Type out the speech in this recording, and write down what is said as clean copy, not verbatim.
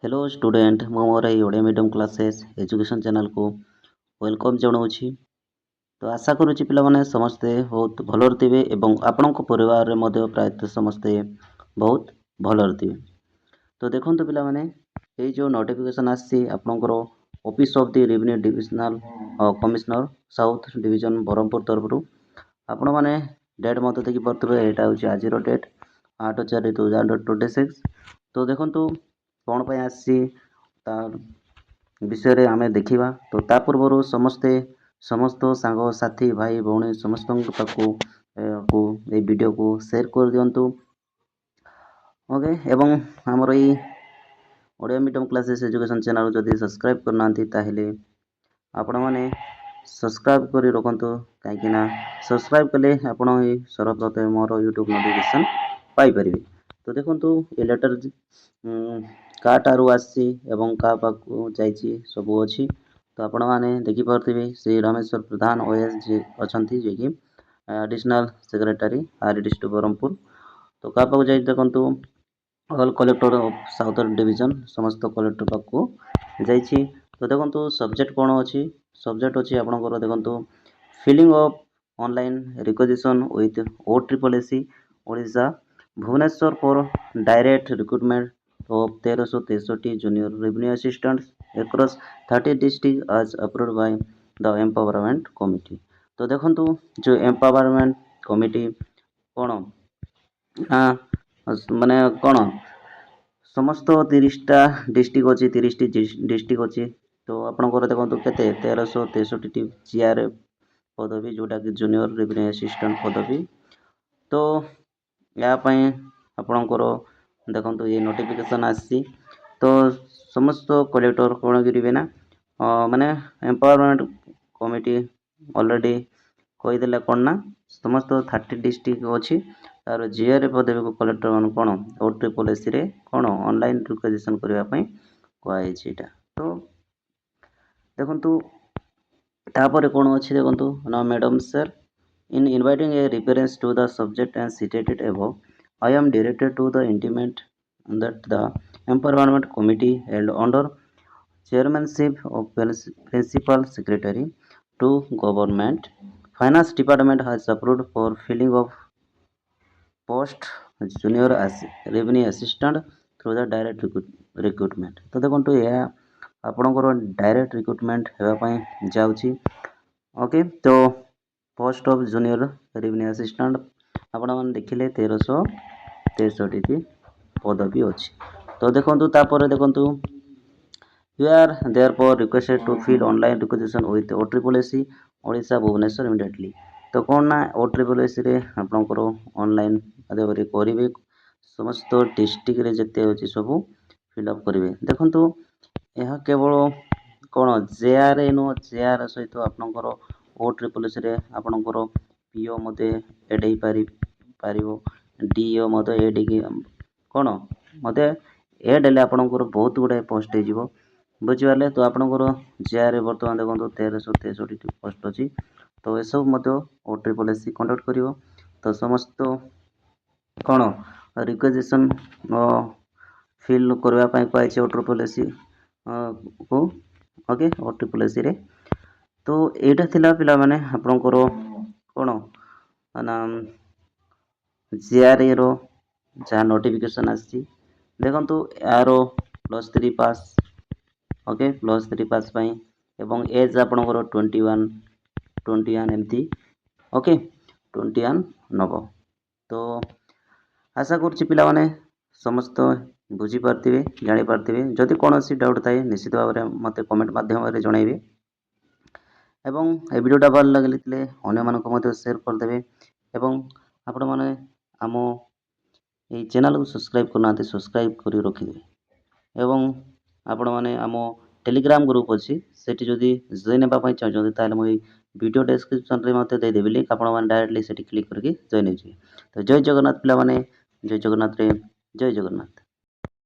Hello student मो मोर Odia medium classes education channel को वेलकम जनाऊँगी। तो आशा करुच्ची पिलामाने समस्ते बहुत भलर थे एवं आपण परिवार में प्रायतः समस्ते बहुत भलर थे। तो देखो पिलामाने ये जो नोटिफिकेशन आसी आपणकर office of the revenue divisional commissioner south division Berhampur तरफ आपण मैंने डेट मत देखी पारे यहाँ हूँ आज डेट 8/4/2026। तो देखो कौन पर आसी तार विषय रे आमे देखिबा। तो ता पूर्व समस्त सांग साथी भाई भौणी समस्त को ए वीडियो को शेयर कर दिंतु। ओके एवं हमर ई Odia medium classes education channel जदि सब्सक्राइब करना ताहेले आपण माने सब्सक्राइब करी रखंतु कहीं सब्सक्राइब कले आपण ही सर्वप्रथम मोर यूट्यूब नोटिफिकेशन पाई परिबे। तो देखंतु ए लेटर काटारू आसी एवं का पाखु जाइछि सबु अछि। तो आपण माने देखि पारथिबे श्री रामेश्वर प्रधान ओएस जी अछंती जे कि additional secretary R district Berhampur. तो का पाखु जाइ देखंतु all collector of southern division समस्त कलेक्टर पाखु जाइछि। तो देखंतु सब्जेक्ट कोन अछि सब्जेक्ट अछि आपनकर देखंतु filling of online requisition with OSSC Odisha Bhubaneswar for direct recruitment of 1363 junior revenue assistants across 30 districts as approved by the empowerment committee। तो देखंतु जो empowerment committee कोन माने कोन समस्त 30टा डिस्ट्रिक्ट अछि 30टी डिस्ट्रिक्ट अछि। तो आपनकर देखंतु केते 1363 जीआर पदवी जोटा कि जूनियर रेवेन्यू असिस्टेंट पदवी। तो या पई आपनकर देखंतु ये नोटिफिकेशन आसी। तो समस्त कलेक्टर कोण करिवे ना माने एम्पावरमेंट कमिटी ऑलरेडी कहि देले कोन ना समस्त 30 डिस्ट्रिक्ट अछि तार जीआर पदवी को कलेक्टर मान कोन OSSC रे कोन ऑनलाइन रिक्वेजिशन करिवा पई कहै छिटा। तो देखंतु तापर कोन अछि देखंतु ना madam sir in inviting a reference to the subject and stated above, I am directed to the intimate that the empowerment committee held under chairmanship of principal secretary to government finance department has approved for filling of post junior revenue assistant through the direct recruitment। तो देखो यह आपणकर direct recruitment होगापी जाऊँगी। Okay तो post of junior revenue assistant आपण मैंने देखिले 1363 पदवी अच्छी। तो देखो तापर देखो you are therefore requested to fill online requisition with OSSC Odisha Bhubaneswar immediately. तो कौन ना OSSC रे आपणकर ऑनलाइन आदि करेंगे समस्त डिस्ट्रिक्ट रे जते अछि सब फिलअप करेंगे। देखो यह केवल कौन जेआर नु जेआर सहित आपणकर OSSC रे आपणकर पीओ मते एड ही पारिबो डीओ मते एड की कौन मते एड हेले आपणकर बहुत गुडा पोस्ट हे जिवो बुझिपारे। तो आपणकर जेआर वर्तमान देखो 1363 पोस्ट अछि। तो ये सब मते OSSC कंडक्ट करिवो। तो समस्त कौन रिक्वेजिशन फिल करबा पई कहै छै OSSC को। ओके OSSC रे तो एटा थिला पिला माने आपणकर कौन ना जेआर रो जहाँ नोटिफिकेशन आसी देखंतु यारो +3 पास। ओके +3 पास पई एवं एज आपणकर 21 एमती। ओके 21 नब। तो आशा करुच्ची पिला माने समस्त बुझी पारथिबे जानि पारथिबे। जदि कोनोसी डाउट थाए निश्चित भाव में मते कमेंट माध्यम रे जणाइबे एवं ए वीडियोटा भल लागले अन्य मानक मते शेयर कर देबे एवं आपण माने आम ए चैनल को सब्सक्राइब करना सब्सक्राइब करी रखिबे एवं आपण माने आम टेलीग्राम ग्रुप अछि सेठी जदि जॉइन हेबा पई चाहजों ताले मई वीडियो डिस्क्रिप्शन रे मते दे देबे लिंक आपण माने डायरेक्टली सेठी क्लिक करके जॉइन हो जिवे। तो जय जगन्नाथ पिला माने जय जगन्नाथ रे जय जगन्नाथ।